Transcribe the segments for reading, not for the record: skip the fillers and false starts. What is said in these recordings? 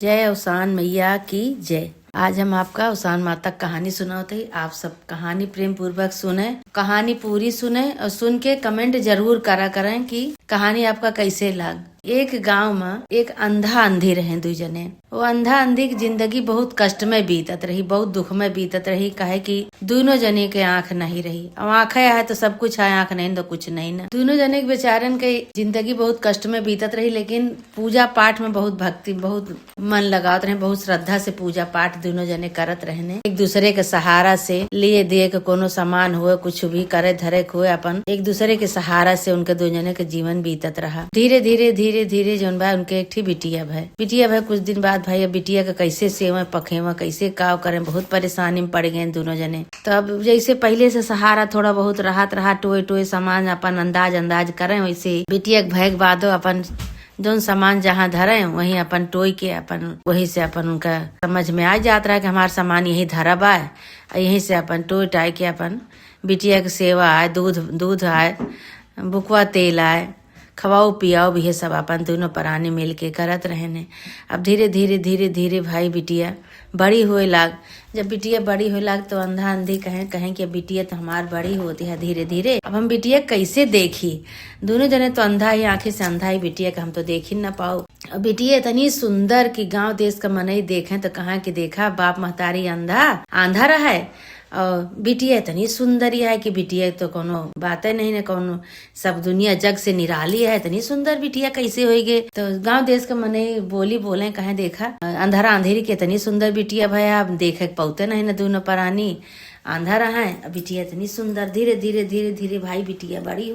जय उसान मैया की जय। आज हम आपका उसान माता कहानी सुनाते हैं। आप सब कहानी प्रेम पूर्वक सुने, कहानी पूरी सुने और सुन के कमेंट जरूर करा करें कि कहानी आपका कैसे लग। एक गांव में एक अंधा अंधी रहे दू जने। वो अंधा अंधी की जिंदगी बहुत कष्ट में बीतत रही, बहुत दुख में बीतत रही। कहे कि दोनों जने के आंख नहीं रही। अब आंखें है तो सब कुछ है, आंख नहीं तो कुछ नहीं ना। दोनों जने के बेचारन के जिंदगी बहुत कष्ट में बीतत रही, लेकिन पूजा पाठ में बहुत भक्ति, बहुत मन लगावत रहे, बहुत श्रद्धा से पूजा पाठ दोनों जने करत रहने। एक दूसरे के सहारा से लिए दे के कोनो सामान हुए, कुछ भी करे धरे हुए, अपन एक दूसरे के सहारा से उनके दो जने के जीवन बीतत रहा। धीरे धीरे धीरे धीरे जौन बा उनके एक बिटिया भय कुछ दिन बाद भाई बिटिया का कैसे सेवा पखेवा, कैसे काव करें, बहुत परेशानी में पड़ गए दोनों जने। तो अब जैसे पहले से सहारा थोड़ा बहुत रहा टोए टोए सामान अपन अंदाज करें, वैसे बिटिया के भय के बादो अपन जौन सामान जहाँ धरे वहीं अपन टोई के अपन वहीं से अपन उनका समझ में आ जात रहा कि हमारा सामान यही धरा बा, यहीं से अपन टोई टाई के अपन बिटिया की सेवा आए, दूध आए, बुकवा तेल आए, खवाओ पियाओ भी, ये सब अपन दोनों प्राणी मिल के करत रहने। अब धीरे धीरे धीरे भाई बिटिया बड़ी हुए लाग। जब बिटिया बड़ी हुए लाग तो अंधा अंधी कहें कि बिटिया तो हमार बड़ी होती है धीरे धीरे। अब हम बिटिया कैसे देखी? दोनों जने तो अंधा ही, आंखें से अंधा ही बिटिया का हम तो देख ही न पाओ। अब बिटिया इतनी सुंदर कि गांव देश का मन ही देखे तो कहाँ की देखा, बाप महतारी आंधा रहा है और बिटिया इतनी सुंदर है कि बिटिया तो कोनो बात नहीं न, कोनो सब दुनिया जग से निराली है। इतनी सुंदर बिटिया कैसे होगी? तो गांव देश का मने बोले कहे देखा अंधारा अंधेरी की इतनी सुंदर बिटिया भैया, आप देखे पौते नहीं न दोनों प्राणी आंधा रहा है। बिटिया इतनी सुंदर। धीरे धीरे भाई बिटिया बड़ी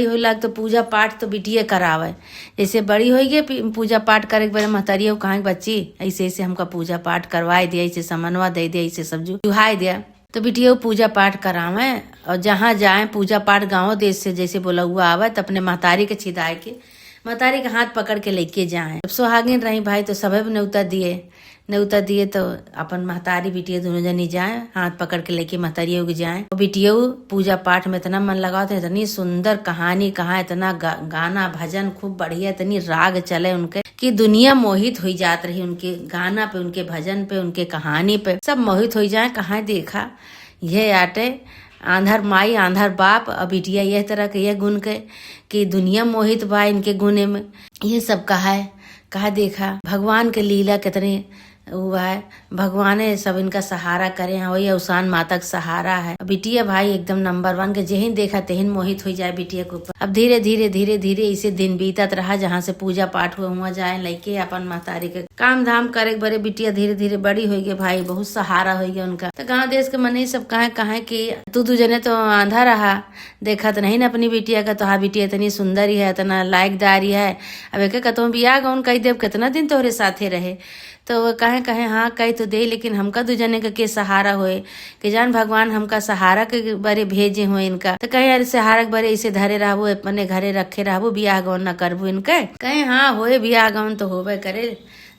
होए लाग तो पूजा पाठ तो बिटिया करावे। जैसे बड़ी होगी पूजा पाठ करे के बारे महतारिया कहाँ बच्ची ऐसे हमका पूजा पाठ करवाए दिया, ऐसे समनवा दे दिया, ऐसे सब जुहाई दिया। तो बिटिया पूजा पाठ करावे और जहाँ जाए पूजा पाठ गाँव देश से जैसे बोला हुआ आवे तो अपने महतारी के छिदाए के महतारी के हाथ पकड़ के लेके जाए। जब सुहागिन रही भाई तो सबे न्योता दिए तो अपन महतारी बिटिया दोनों जनी जाए, हाथ पकड़ के लेके महतारियों के जाए। और बिटिया पूजा पाठ में इतना मन लगाते, इतनी सुंदर कहानी कहाँ, इतना गाना भजन खूब बढ़िया, इतनी राग चले उनके कि दुनिया मोहित हो जात रही उनके गाना पे, उनके भजन पे, उनके कहानी पे, सब मोहित हो जाए। कहाँ देखा ये आटे आंधर माई आंधर बाप, अब बिटिया यह तरह के यह गुण के कि दुनिया मोहित बा इनके गुने में। ये सब कहा देखा भगवान के लीला कितने हुआ है, भगवान सब इनका सहारा करे हैं, वही उसान माता का सहारा है। बिटिया भाई एकदम नंबर 1 के जेहिन देखा तेहिन मोहित हो जाए बिटिया के ऊपर। अब धीरे धीरे इसे दिन बीतत रहा, जहाँ से पूजा पाठ हुआ जाए लइके अपन महतारी के काम धाम करे बड़े बिटिया धीरे धीरे बड़ी हो गई भाई, बहुत सहारा हो गया उनका। तो गाँव देश के मने सब कहे कि तू जने तो आंधा रहा, देखा तो नहीं न अपनी बिटिया का, तो हाँ बिटिया इतनी सुंदर ही है, इतना लायकदारी है। अब एक कहतो बियाह गौन कही देव, कितना दिन तोहरे साथे रहे। तो वो कहे हाँ कही तो दे, लेकिन हमका दू जने के सहारा होए कि जान भगवान हमका सहारा के बारे भेजे हुए इनका। तो कहे यार सहारा के बारे ऐसे धरे रहबो, अपने घरे रखे रहबो, बियाह गौन न करबो इनके। कहे हाँ होए बियाह गौन तो होबे करे।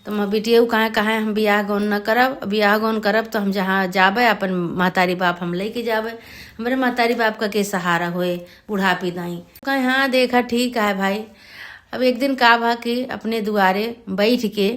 तो बिटिया कहे हम बियाह गौन न करब, बियाह गौन करब तो हम जहाँ जाबे अपन महतारी बाप हम लेके जाबे, हमारे महतारी बाप का के सहारा होए बुढ़ापी दाई। कहे हाँ देखा ठीक है भाई। अब एक दिन का भा कि अपने दुआरे बैठ के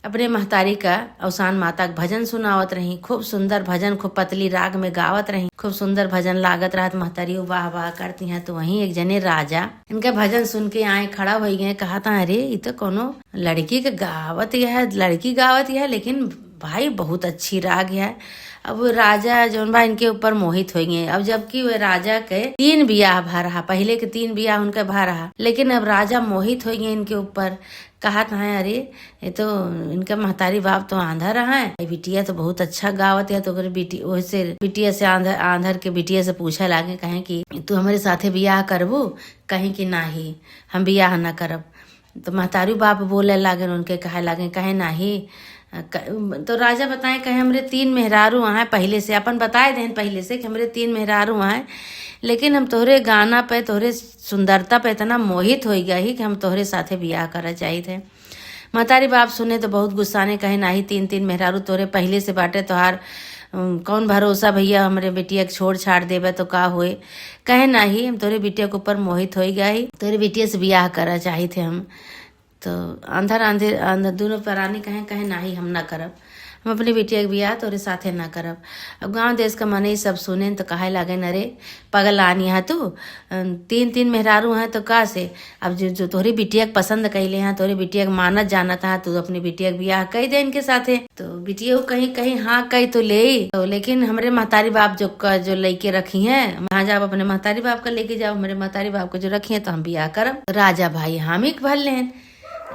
अपने महतारी का उसान माता का भजन सुनावत रही। खूब सुंदर भजन, खूब पतली राग में गावत रही, खूब सुंदर भजन लागत रहा। महतारी वाह वाह करती हैं। तो वहीं एक जने राजा इनका भजन सुन के आए खड़ा हो गए, कहा था अरे ये तो कोनो लड़की के गावत है, लड़की गावत है, लेकिन भाई बहुत अच्छी राग है। अब वो राजा जौन बा इनके ऊपर मोहित हो गए। अब जबकि वो राजा के 3 बियाह भा रहा, पहले के 3 बियाह उनके भा रहा, लेकिन अब राजा मोहित हो गए इनके ऊपर। कहा था अरे ये तो इनका महतारी बाप तो आंधा रहा है, बिटिया तो बहुत अच्छा गावत है। तो बिटिया से आंधर के बिटिया से पूछा लागे, कहे कि तू हमारे साथे बियाह करबू? कहीं कि नाही हम बियाह न करब। तो महतारी बाप बोले लागे उनके, कहे नाही। तो राजा बताए कहे हमरे 3 मेहरारू हैं पहले से, अपन बताए दें पहले से कि हमरे 3 मेहरारू हैं, लेकिन हम तोहरे गाना पे, तोहरे सुंदरता पे इतना मोहित हो गया ही कि हम तोहरे साथे बियाह करना चाहिए थे। महतारी बाप सुने तो बहुत गुस्साने, कहे नाही 3 मेहरारू तोहरे पहले से बाटे, तोहार कौन भरोसा भैया हमरे बेटिया के छोड़ छाड़ देवे तो का होए। कहे नाही हम तोहरे बिटिया के ऊपर मोहित हो गया ही, तोहरे बिटिया से बियाह करना चाहिए थे हम। तो अंदर दोनों प्राणी कहें कहें नाही हम ना करब, हम अपनी बिटिया के बियाह तोरे साथे ना करब। अब गांव देश का मने सब सुने तो कहे लगे अरे पगल आनी है तू, 3 मेहरारू हैं तो का से, अब जो तोहरी बिटिया के पसंद कैले हैं, तोहरी बिटिया के मानत जानत है, तू अपनी बिटिया के बियाह कह दे इनके साथे। तो बिटिया कहीं कहीं हाँ कही तो ले, तो लेकिन हमारे महतारी बाप जो लेके रखी है, वहाँ जाओ अपने महतारी बाप का लेके जाओ, हमारे महतारी बाप को जो रखी है तो हम बियाह करब। राजा भाई हामी के भर लेन,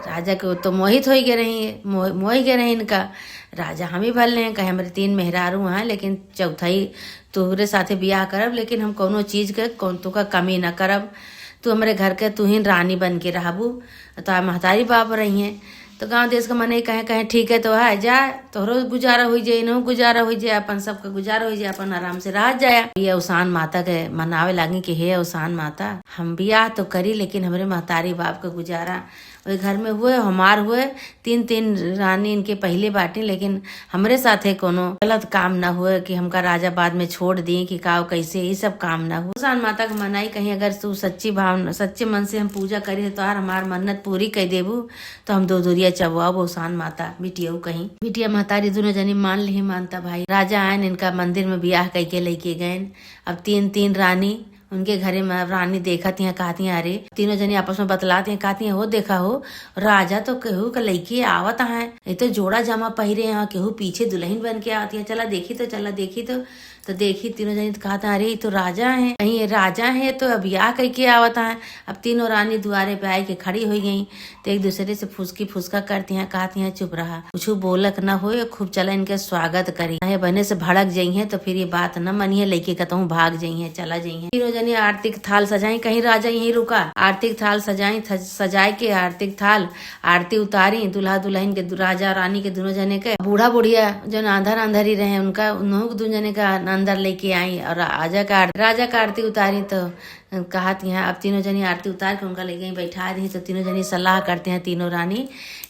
राजा को तो मोहित हो गए रही, मोह गए रहे इनका। राजा हम ही भल हैं, कहे हमारे 3 मेहरारू हैं, लेकिन चौथाई तोहरे साथे बियाह करब, लेकिन हम कोनो चीज के तो का कमी न करब, तू हमारे घर के तू ही रानी बन के रहबू, तो महतारी बाप रही हैं। तो गांव देश का मने कहे कहे ठीक है तो है जा, तोहरो गुजारा हो जाए, इनहो गुजारा हो जाए, अपन सबका गुजारा हो जाए, अपन आराम से रह जाए। ये उसान माता के मनावे लागे कि हे उसान माता, हम बियाह तो करी लेकिन हमारे महतारी बाप का गुजारा वही घर में हुए, हमार हुए 3 रानी इनके पहले बाटी, लेकिन हमरे साथे कोनो गलत काम ना हुए कि हमका राजा बाद में छोड़ दिए कि काव कैसे, ये सब काम ना हो। उसान माता का मनाई कहीं अगर तू सच्ची भावना सच्चे मन से हम पूजा करी तो हमार मन्नत पूरी कर देबू, तो हम 2 दूरिया चबुआब उसान माता बिटिया कहीं। बिटिया महतारी दोनों जनी मान ली मानता भाई। राजा आयन इनका मंदिर में बियाह करके लेके गए। अब 3 रानी उनके घरे में रानी देखती हैं, कहती हैं अरे, तीनों जनी आपस में बतलाती हैं, कहती हैं हो देखा हो राजा तो केहू का लड़की आवत है, ये तो जोड़ा जामा पहिरे हैं, केहू पीछे दुल्हन बन के आती है, चला देखी तो देखी तीनों जनी तो कहता अरे ये तो राजा है, कहीं ये राजा है तो अब बियाह करके आवत है। अब तीनों रानी दुआरे पे आई के खड़ी हो गई, तो एक दूसरे से फुसका करती हैं, कहती हैं चुप रहा, कुछ बोलक न हो, खूब चला इनके स्वागत करी, बने से भड़क जाई है तो फिर ये बात न मनिए, लड़के कहता भाग जाई है, चला जाई है। तीनों जनी आरती थाल सजाई, कहीं राजा यही रुका, आरती थाल सजाई, सजाए के आरती थाल आरती उतारी, दूल्हा दुल्हन के राजा रानी के दोनों जने के, बूढ़ा बुढ़िया जो अंदर ही रहे उनका दोनों जने का अंदर लेके आई और राजा का आरती उतारी। तो कहती हैं अब तीनों जनी आरती उतार के उनका ले गई बैठा दी, तो तीनों जनी सलाह करते हैं तीनों रानी,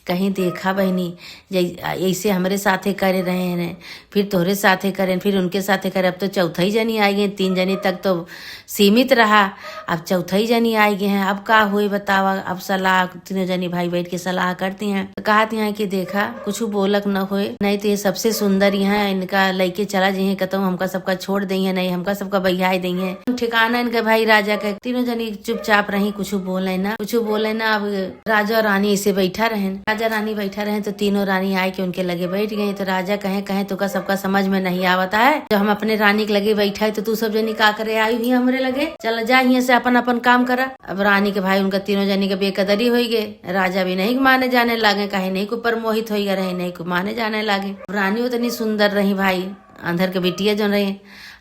कहीं देखा बहनी ऐसे हमारे साथे करे रहे हैं, फिर तोहरे साथे करें, फिर उनके साथे करे, अब तो चौथी जनी आई गई, 3 जनी तक तो सीमित रहा, अब चौथी जनी आई गई हैं, अब का हुई बतावा। अब सलाह तीनों जनी भाई बैठ के सलाह करती हैं, तो कहती हैं कि देखा कुछ बोलक न होए, नहीं तो ये सबसे सुंदर यहाँ इनका लइके चला जाइए, कहता हूँ हमका सबका छोड़ दी है, नहीं हमका सबका बहियाई दी है, ठिकाना इनका भाई राजा का। तीनों जनी चुपचाप रही, कुछ बोले ना। अब राजा और रानी इसे बैठा रहे, राजा रानी बैठा रहे, तो तीनों रानी आए के उनके लगे बैठ गई। तो राजा कहे तो का सबका समझ में नहीं आवता है, जब हम अपने रानी के लगे बैठा है तो तू सब जनी का करे आई हुई हमरे लगे, चल जा यहाँ से अपन काम करा। अब रानी के भाई उनका तीनों जनी के बेकदरी हो गए, राजा भी नहीं माने जाने लगे, कहे नहीं को पर मोहित हो रहे, नहीं को माने जाने लगे। रानी उतनी सुंदर रही भाई, अंधर के बिटिया जो रही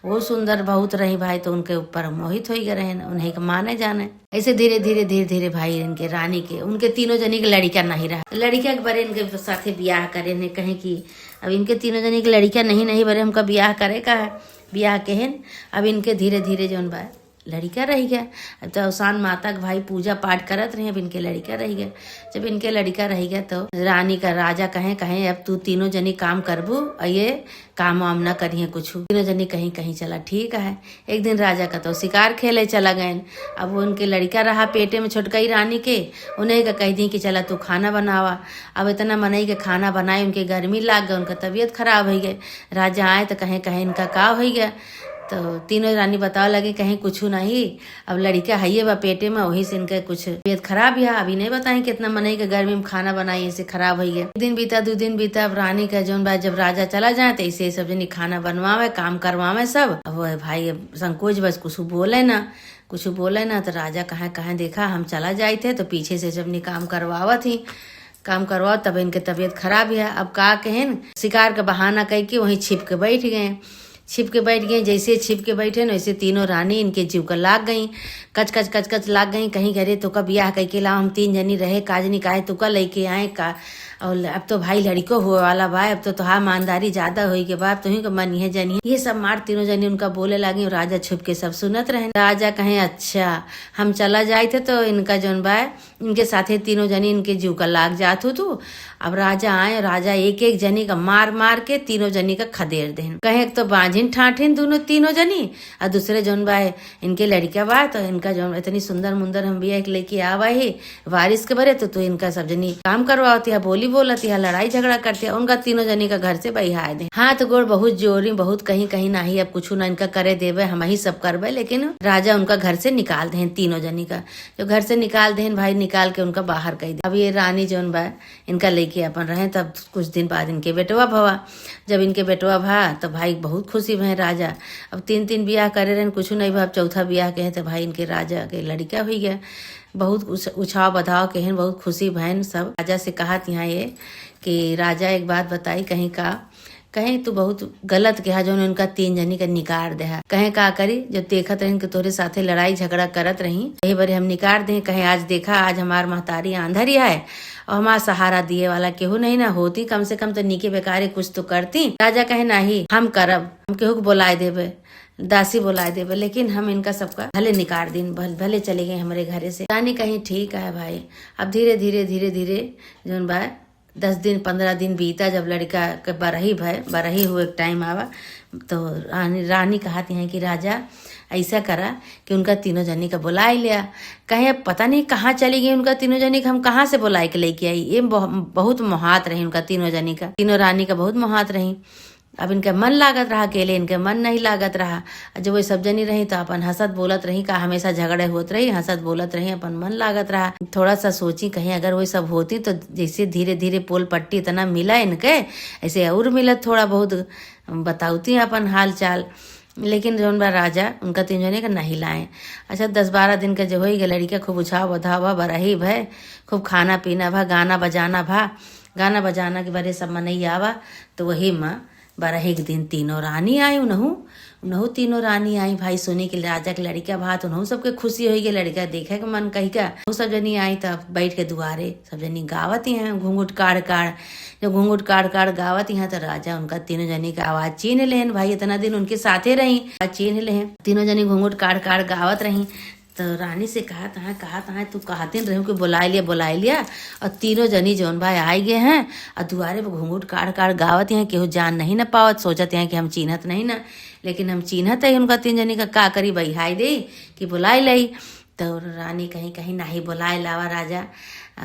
वो सुंदर बहुत रही भाई, तो उनके ऊपर मोहित हो गए, उन्हें के माने जाने। ऐसे धीरे धीरे भाई इनके रानी के उनके तीनों जनी के लड़का नहीं रहा, लड़का के बरे इनके साथे ब्याह करे ने, कहे कि अब इनके तीनों जनी के लड़का नहीं बरे हमका ब्याह करे का है, ब्याह केहन। अब इनके धीरे धीरे जो बा लड़का रह गया। अब तो उसान माता के भाई पूजा पाठ करत रहे, अब इनके लड़का रह गया। जब इनके लड़का रह गया तो रानी का राजा कहे अब तू तीनों जनी काम करबू, ये काम वाम न करिए कुछ। तीनों जनी कहीं चला ठीक है। एक दिन राजा का तो शिकार खेले चला गए। अब वो उनके लड़का रहा पेटे में छोटकई रानी के, उन्हें का कह दी कि चला तू खाना बनावा। अब इतना मनई के खाना बनाए, उनके गर्मी लाग गए, उनका तबीयत खराब हो गई। राजा आए तो कहे इनका का हो गया, तो तीनों रानी बताओ लगे कहीं कुछ नहीं, अब लड़का है बा पेटे में, वही से इनका कुछ तबीयत खराब है। अभी नहीं बताएं कितना मनई के गर्मी में खाना बनाई ऐसे खराब हो गया। 1 दिन बीता 2 दिन बीता, अब रानी का जोन भाई जब राजा चला जाए तो ऐसे सब जनी खाना बनवावे काम करवावे सब। अब वो भाई संकोच बस कुछ बोले ना, तो राजा कहे देखा हम चला जाए थे तो पीछे से जब काम करवावा थी, काम करवाओ तब इनके तबीयत खराब है। अब का कहें शिकार का बहाना करके वहीं छिप के बैठ गए। जैसे छिप के बैठे न वैसे तीनों रानी इनके जीव का लाग गई, कच लाग गई। कहीं करे तो का ब्याह करके लाओ, हम 3 जनी रहे काजनी काहे तो का लेके आए का, और अब तो भाई लड़को हुए वाला बा, अब तो तुहार ईमानदारी ज्यादा होई के बाद तुही को मन है जनी, ये सब मार तीनों जनी उनका बोले लगी। और राजा छुप के सब सुनत रहे। राजा कहे अच्छा हम चला जाए थे तो इनका जोन बा इनके साथे तीनों जनी इनके जीव का लाग जात हो। तो अब राजा आए, राजा एक एक जनी का मार मार के तीनों जनी का खदेड़ देन। कहे तो बांझिन ठाठिन दोनों तीनों जनी, और दूसरे जौन बा इनके लड़का बा, तो इनका जौन इतनी सुंदर मुंदर हम बिया एक लेके आवा ही वारिस के बरे, तो इनका सब जनी काम करवाती है, बोली बोलती है, लड़ाई झगड़ा करती है, उनका तीनों जनी का घर से बहिहा दे। हाथ गोड़ बहुत जोरी, बहुत कहीं कहीं नाही, अब कुछ ना इनका करे देवे, हम ही सब करबे, लेकिन राजा उनका घर से निकाल दें तीनों जनी का। जो घर से निकाल दें भाई, निकाल के उनका बाहर कही दे। अब ये रानी जौन बा इनका लेके अपन रहे, तब कुछ दिन बाद इनके बेटवा भवा। जब इनके बेटवा भा तो भाई बहुत खुशी भय राजा। अब 3 ब्याह करे रहे, कुछ नहीं भा, अब चौथा ब्याह के तो भाई इनके राजा के लड़का हुई गया। बहुत उछाव बधाव के हैं, बहुत खुशी बहन सब। राजा से कहा यहाँ ये कि राजा एक बात बताई, कहीं तू बहुत गलत कहा जो उनका 3 जनी का निकार दे। कहे का करी, जब देखत रही कि तोरे साथे लड़ाई झगड़ा करत रही, यही बारे हम निकार दे। कहे आज देखा, आज हमार महतारी आंधर है और हमारा सहारा दिए वाला केहू नहीं ना होती, कम से कम तो नीके बेकारे कुछ तो करती। राजा कहे नहीं, हम करब, हम केहू को बुलाए देवे, दासी बुलाए देवे, लेकिन हम इनका सबका भले निकार दिन, भले चले गए हमारे घरे से। रानी कहीं ठीक है भाई। अब धीरे धीरे जौन बा 10 दिन 15 दिन बीता, जब लड़का के बरही हुए टाइम आवा, तो रानी कहती हैं कि राजा ऐसा करा कि उनका तीनों जनी का बुलाए लिया। कहे पता नहीं कहाँ चली गई उनका तीनों जनी का, हम कहाँ से बुलाए के लेके आई। ये बहुत मोहात रही उनका तीनों जनी का, तीनों रानी का बहुत मोहात रही। अब इनका मन लागत रहा, अकेले इनके मन नहीं लागत रहा। जब वो सब जनी रही तो अपन हंसत बोलत रही, का हमेशा झगड़े होत रही, हंसत बोलत रही, अपन मन लागत रहा। थोड़ा सा सोची कहीं अगर वो सब होती तो जैसे धीरे धीरे पोल पट्टी इतना मिला इनके, ऐसे और मिलत थोड़ा बहुत बताऊती अपन हाल चाल। लेकिन जौन बा राजा उनका 3 जने का नहीं लाए। अच्छा 10-12 दिन का जो हो गया, लड़का खूब उछाव बधावा बरही भय, खूब खाना पीना भा, गाना बजाना के बारे सब मनई आवा। तो वही माँ 12 एक दिन तीनों रानी आई, उनहु तीनों रानी आई भाई, सोने के राजा के लड़का भात, उनहु सबके खुशी हो गई, लड़का देखे के मन कही का। वो सब जनी आई तब बैठ के दुआरे सब जनी गावत हैं घूंघट काड़ जब घूंघट काड़ गावत यहाँ, तो राजा उनका तीनों जनी का आवाज चीन लेन भाई, इतना दिन उनके साथे रही, चीन लेन। तीनों जनी घूंघट काड़ गावत रही। तो रानी से कहा था तू कहते रहे कि बुलाए लिया, और तीनों जनी जौन भाई आए गए हैं, और दुआरे पर घूंघट काड़ गावत हैं, केहू जान नहीं न पावत, सोचत हैं कि हम चिन्हत नहीं ना, लेकिन हम चिन्हत है उनका 3 जनी का करी बहिहाई दे कि बुलाए लई। तो रानी कहीं नहीं बुलाए लावा, राजा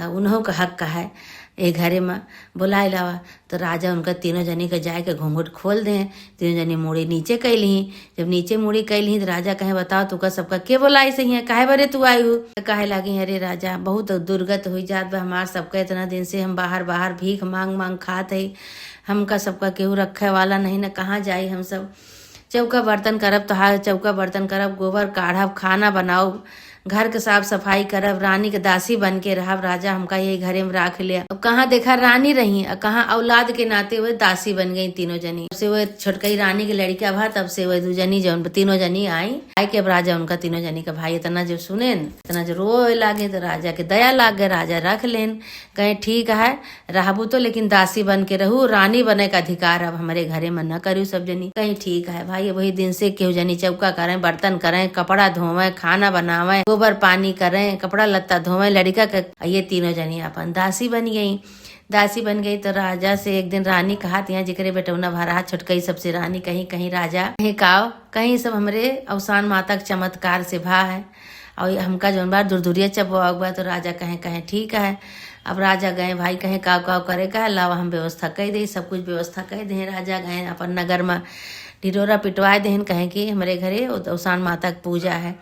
उन्हों का हक है ए घरे में बुलाए लावा। तो राजा उनका तीनों जनी का जाए के घूंघट खोल दें, तीनों जनी मुड़ी नीचे कैली। जब नीचे मुड़ी कैली तो राजा कहे बताओ तुका सबका के बुलाई सही है, काहे बरे तू आई हूँ। कहे लगी अरे राजा बहुत दुर्गत हुई जात बा हमार सबका, इतना दिन से हम बाहर भीख मांग खात है, हमका सबका केहू रखे वाला नहीं न, कहाँ जाई हम सब। चौका बर्तन करब तो चौका बर्तन करब, गोबर काढ़ब, खाना बनाओ, घर के साफ सफाई करब, रानी के दासी बन के रहब। राजा हमका यही घरे में राख लिया। अब कहाँ देखा रानी रही, कहाँ औलाद के नाते हुए दासी बन गई तीनों जनी। तब से वो छोटकई रानी के लड़का भा, तब से वो 2 जनी जो तीनों जनी आई के अब राजा उनका तीनों जनी का भाई इतना जो सुने इतना जो रोए लागे, तो राजा के दया लाग गए, राजा रख लेन। कहे ठीक है रहबू तो, लेकिन दासी बन के रहू, रानी बने का अधिकार अब हमारे घरे में न करू सब जनी। कहीं ठीक है भाई। वही दिन से केहू जनी चौका करें, बर्तन करें, कपड़ा धोवे, खाना बनावे, गोबर पानी करें, कपड़ा लत्ता धोवे लड़का का। ये तीनों जनी अपन दासी बन गई। तो राजा से एक दिन रानी कहा यहाँ जिक्रे बेटौना भरा छोटकई सबसे रानी कहीं राजा कहीं सब हमरे अवसान माता के चमत्कार से भा है, और हमका जौन बार दूरदूरिया चबुआ बा। तो राजा कहे ठीक है। अब राजा गए भाई, कहे काव करे का लावा हम व्यवस्था कह दे, सब कुछ व्यवस्था कह दे। राजा गए अपन नगर में ढिढोरा पिटवाए देहन, कहे कि हमारे घरे अवसान माता की पूजा है।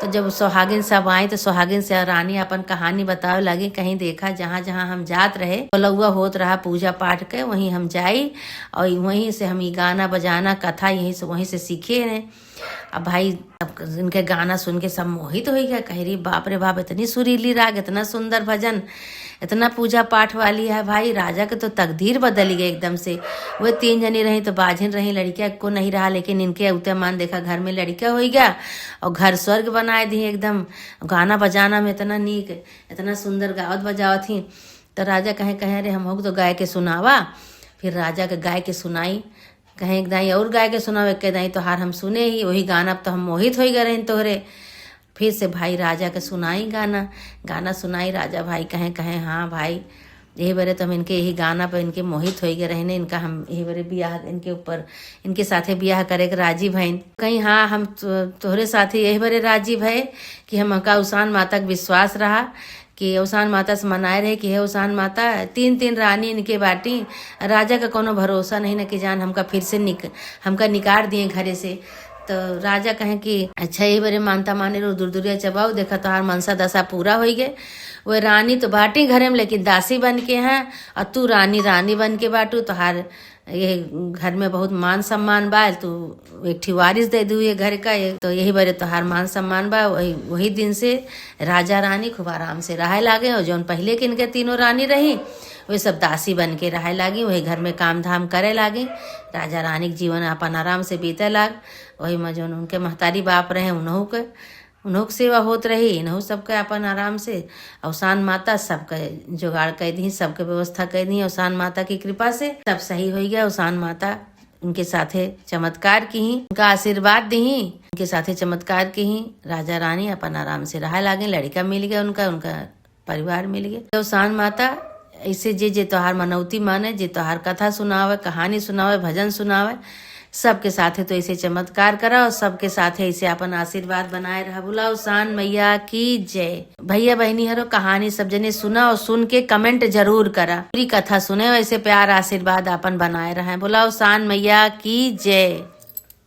तो जब सुहागिन सब आई तो सुहागिन से रानी अपन कहानी बतावे लगी। कहीं देखा जहाँ हम जात रहे लौआ होत रहा पूजा पाठ के, वहीं हम जाई और वहीं से हम ये गाना बजाना कथा वहीं से सीखे हैं। अब भाई इनके गाना सुन के सब मोहित हो गया, कह रही बाप रे बाप इतनी सुरीली राग, इतना सुंदर भजन, इतना पूजा पाठ वाली है। भाई राजा के तो तकदीर बदल गई एकदम से। वो 3 जनी रही तो बाझिन रही, लड़किया को नहीं रहा, लेकिन इनके उते मान देखा घर में लड़का हो गया और घर स्वर्ग बनाए दी एकदम। गाना बजाना में इतना नीक, इतना सुंदर गावत बजावत थी। तो राजा कहे रे हम तो गाय के सुनावा। फिर राजा के गाय के सुनाई, कहे एक दाई और गाय के सुनावे, के दाई तो हार हम सुने ही वही गाना, अब तो हम मोहित हो गए रहे तोहरे। फिर से भाई राजा के सुनाई गाना सुनाई। राजा भाई कहे हाँ भाई यही बरे तो हम इनके यही गाना पर इनके मोहित हो गए रहने। इनका हम यही बरे ब्याह इनके ऊपर इनके साथे ब्याह करे के राजी भइन कहीं। हाँ हम तोहरे साथे यही बरे राजी भय कि हमका उसान माता का विश्वास रहा कि उसान माता से मनाए रहे कि हे उसान माता 3 रानी इनके बाटी। राजा का कोनो भरोसा नहीं न कि जान हमका फिर से हमका निकाल दिए घरे से। तो राजा कहे कि अच्छा यही बरे मानता माने रो दूर दूरिया चबाओ देखा तोहार मनसा दशा पूरा हो गए। वो रानी तो बाटी घरे में लेकिन दासी बन के हैं और तू रानी बन के बाटू। तोहार ये घर में बहुत मान सम्मान बा। तू एकठी वारिस दे दू ये घर का। तो यही बरे तोहार मान सम्मान बा। वही दिन से राजा रानी खूब आराम से रहे लागे। और जौन पहले के इनके 3 रानी रही वे सब दासी बन के रहे लागी। वही घर में काम धाम करे लागी। राजा रानी के जीवन अपन आराम से बीते लाग। वही में जौन उनके महतारी बाप रहे उन्हों के सेवा होत रही। इन्हों सबके अपन आराम से उसान माता सबके जुगाड़ कर दी, सबके व्यवस्था कर दी। उसान माता की कृपा से सब सही हो गया। उसान माता उनके साथे चमत्कार की ही, उनका आशीर्वाद दी, उनके साथे चमत्कार की ही। राजा रानी अपन आराम से रहा लागे। लड़का मिल गया उनका परिवार मिल गया। उसान माता ऐसे जे तोहार मनौती माने, जे तोहार कथा सुनावे, कहानी सुनावे, भजन सुनावे, सबके साथे तो ऐसे चमत्कार करा और सबके साथे ऐसे अपन आशीर्वाद बनाए रहा। बोला उसान मैया की जय। भैया बहनी हरो कहानी सब जने सुना और सुन के कमेंट जरूर करा। पूरी कथा सुने वैसे प्यार आशीर्वाद अपन बनाए रहा। बोला उसान मैया की जय।